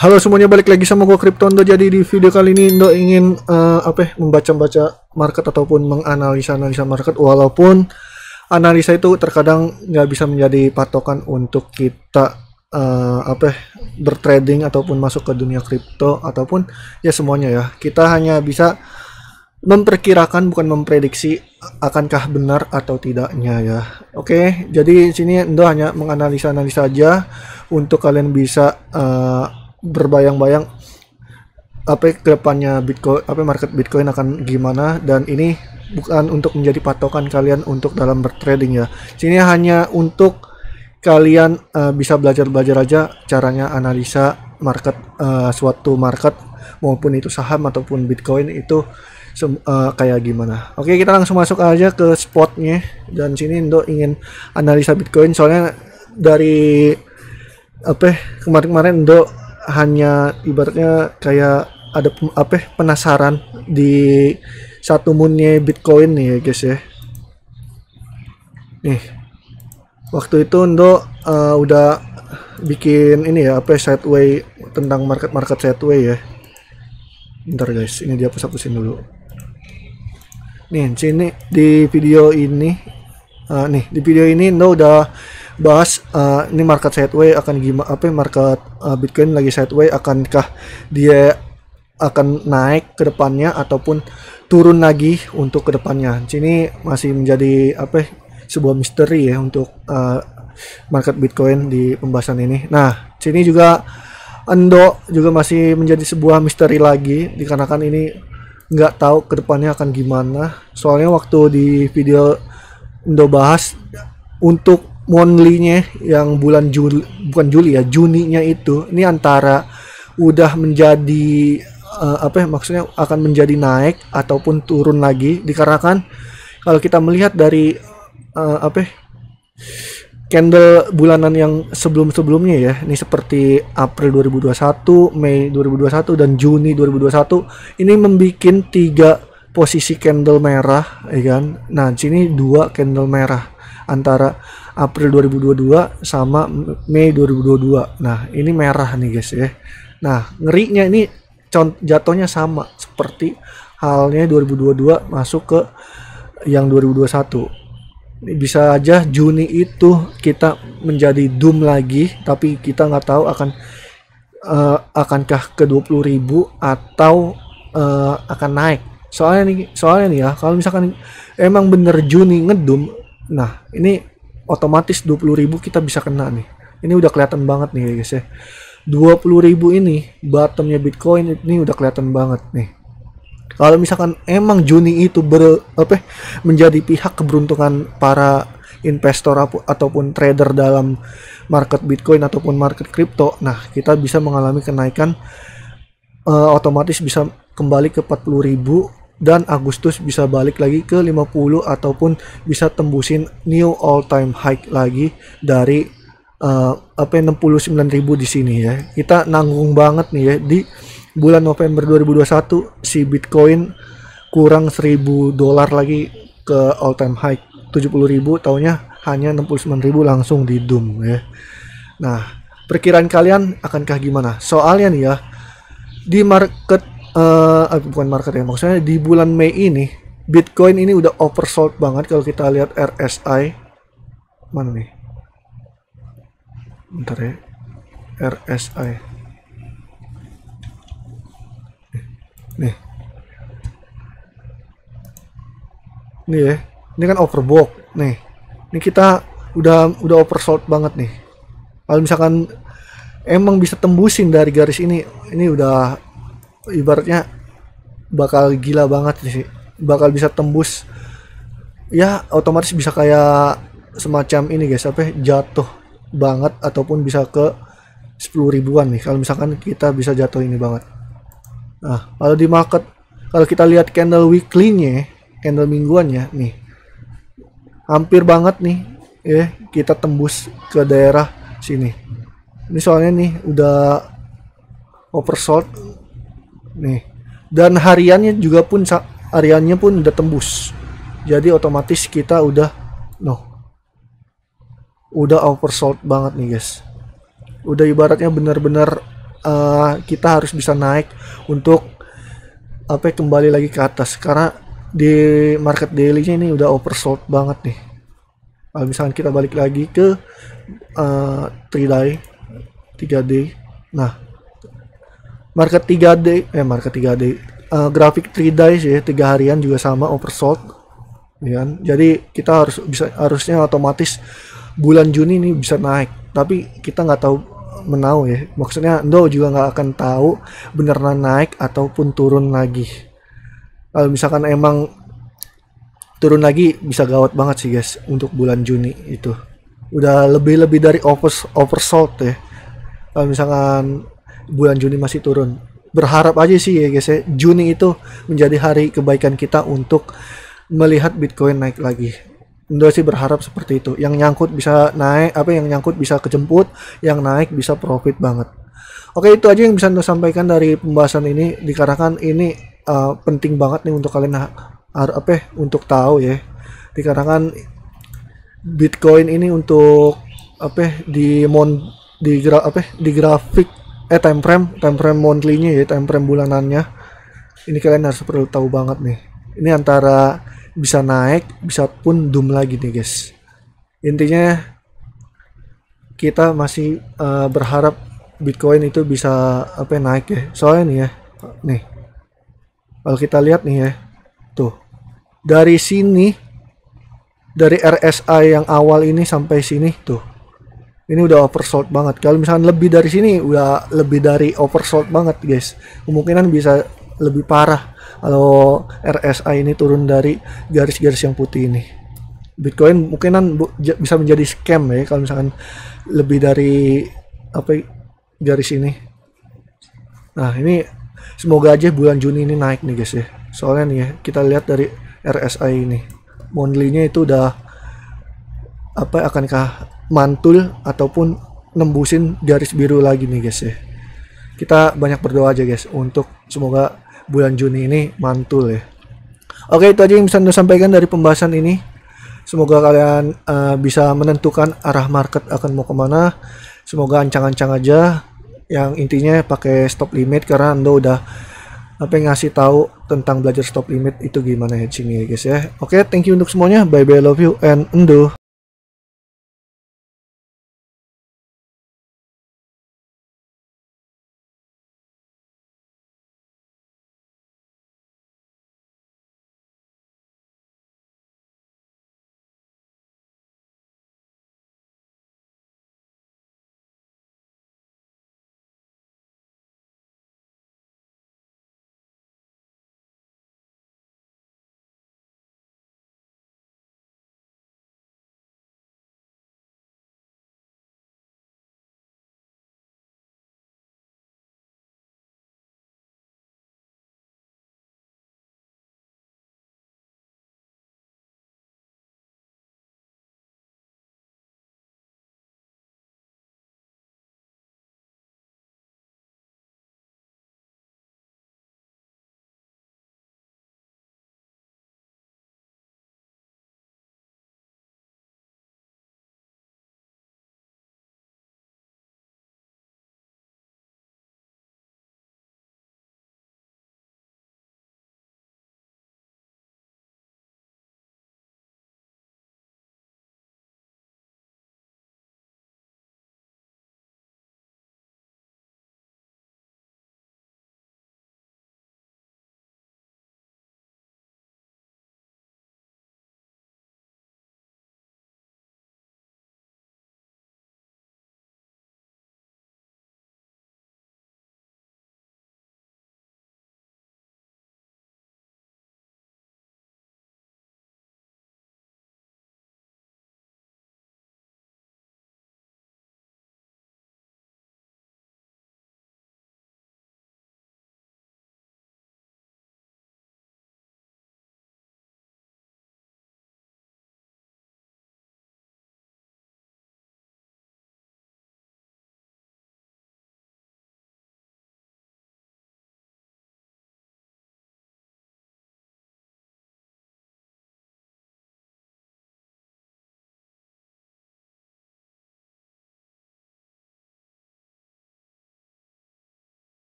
Halo semuanya, balik lagi sama gua Kryptondo. Jadi di video kali ini Indo ingin membaca-baca market ataupun menganalisa-analisa market, walaupun analisa itu terkadang nggak bisa menjadi patokan untuk kita bertrading ataupun masuk ke dunia kripto ataupun ya semuanya ya. Kita hanya bisa memperkirakan, bukan memprediksi akankah benar atau tidaknya ya. Oke, jadi sini Indo hanya menganalisa-analisa aja untuk kalian bisa berbayang-bayang kedepannya Bitcoin, market Bitcoin akan gimana, dan ini bukan untuk menjadi patokan kalian untuk dalam bertrading ya. Sini hanya untuk kalian bisa belajar-belajar aja caranya analisa market, suatu market maupun itu saham ataupun Bitcoin itu kayak gimana. Oke, kita langsung masuk aja ke spotnya. Dan sini Indo ingin analisa Bitcoin, soalnya dari kemarin-kemarin Indo hanya ibaratnya kayak ada penasaran di satu moonnya Bitcoin nih ya guys ya. Nih, waktu itu Indo udah bikin ini ya, sideway, tentang market sideway ya. Bentar guys, ini dia hapus-hapusin dulu. Nih, sini di video ini Indo udah bahas ini market sideway akan gimana, market Bitcoin lagi sideway, akankah dia akan naik ke depannya ataupun turun lagi untuk ke depannya. Sini masih menjadi sebuah misteri ya untuk market Bitcoin di pembahasan ini. Nah, sini juga Indo juga masih menjadi sebuah misteri lagi, dikarenakan ini nggak tahu ke depannya akan gimana. Soalnya waktu di video Indo bahas untuk monthly-nya yang bulan Juninya itu, ini antara udah menjadi maksudnya akan menjadi naik ataupun turun lagi, dikarenakan kalau kita melihat dari candle bulanan yang sebelum-sebelumnya ya, ini seperti April 2021, Mei 2021 dan Juni 2021, ini membuat 3 posisi candle merah ya kan. Nah, sini 2 candle merah antara April 2022 sama Mei 2022. Nah, ini merah nih guys ya. Nah, ngerinya ini jatuhnya sama seperti halnya 2022 masuk ke yang 2021. Bisa aja Juni itu kita menjadi doom lagi, tapi kita nggak tahu akankah ke 20.000 atau akan naik. Soalnya nih ya, kalau misalkan emang bener Juni ngedum, nah ini otomatis 20.000 kita bisa kena nih. Ini udah kelihatan banget nih guys ya. 20.000 ini bottomnya Bitcoin ini udah kelihatan banget nih. Kalau misalkan emang Juni itu menjadi pihak keberuntungan para investor ataupun trader dalam market Bitcoin ataupun market kripto, nah kita bisa mengalami kenaikan, otomatis bisa kembali ke 40.000, dan Agustus bisa balik lagi ke 50 ataupun bisa tembusin new all time high lagi dari 69.000 di sini ya. Kita nanggung banget nih ya, di bulan November 2021 si Bitcoin kurang $1.000 lagi ke all time high 70.000, taunya hanya 69.000 langsung di doom ya. Nah, perkiraan kalian akankah gimana? Soalnya nih ya, di market bukan market ya, maksudnya di bulan Mei ini Bitcoin ini udah oversold banget. Kalau kita lihat RSI mana nih, bentar ya, RSI nih ya, ini kan overbought nih. Ini kita udah oversold banget nih. Kalau misalkan emang bisa tembusin dari garis ini udah ibaratnya bakal gila banget sih. Bakal bisa tembus ya, otomatis bisa kayak semacam ini guys, jatuh banget ataupun bisa ke 10.000-an nih kalau misalkan kita bisa jatuh ini banget. Nah, kalau di market, kalau kita lihat candle weekly-nya, candle mingguannya nih, hampir banget nih ya kita tembus ke daerah sini. Ini soalnya nih udah oversold nih, dan hariannya pun udah tembus. Jadi otomatis kita udah oversold banget nih guys. Udah ibaratnya benar-benar kita harus bisa naik untuk kembali lagi ke atas, karena di market daily-nya ini udah oversold banget nih. Kalau misalkan kita balik lagi ke 3 day. Nah, market 3 day grafik 3 days ya, 3 harian juga sama oversold ya kan? Jadi kita harusnya otomatis bulan Juni ini bisa naik, tapi kita nggak tahu menau ya, maksudnya Endo juga nggak akan tahu beneran naik ataupun turun lagi. Kalau misalkan emang turun lagi bisa gawat banget sih guys. Untuk bulan Juni itu udah lebih dari oversold ya. Kalau misalkan bulan Juni masih turun, berharap aja sih ya guys ya, Juni itu menjadi hari kebaikan kita untuk melihat Bitcoin naik lagi. Indo sih berharap seperti itu. Yang nyangkut bisa naik, yang nyangkut bisa kejemput, yang naik bisa profit banget. Oke, itu aja yang bisa Indo sampaikan dari pembahasan ini, dikarenakan ini penting banget nih untuk kalian untuk tahu ya. Dikarenakan Bitcoin ini untuk di grafik time frame monthly-nya ya, time frame bulanannya. Ini kalian harus perlu tahu banget nih. Ini antara bisa naik, bisa pun doom lagi nih guys. Intinya kita masih berharap Bitcoin itu bisa naik ya. Soalnya nih ya, nih kalau kita lihat nih ya, tuh dari sini, dari RSI yang awal ini sampai sini tuh, ini udah oversold banget. Kalau misalnya lebih dari sini udah lebih dari oversold banget guys. Kemungkinan bisa lebih parah kalau RSI ini turun dari garis-garis yang putih ini. Bitcoin mungkinan bisa menjadi scam ya kalau misalkan lebih dari garis ini. Nah, ini semoga aja bulan Juni ini naik nih guys ya. Soalnya nih ya, kita lihat dari RSI ini, monthly-nya itu udah akankah mantul ataupun nembusin garis biru lagi nih guys ya. Kita banyak berdoa aja guys untuk semoga bulan Juni ini mantul ya. Oke, itu aja yang bisa Anda sampaikan dari pembahasan ini. Semoga kalian bisa menentukan arah market akan mau kemana. Semoga ancang-ancang aja. Yang intinya pakai stop limit, karena Anda udah ngasih tahu tentang belajar stop limit itu gimana hedging ya guys ya. Oke, thank you untuk semuanya. Bye bye, love you and Endo.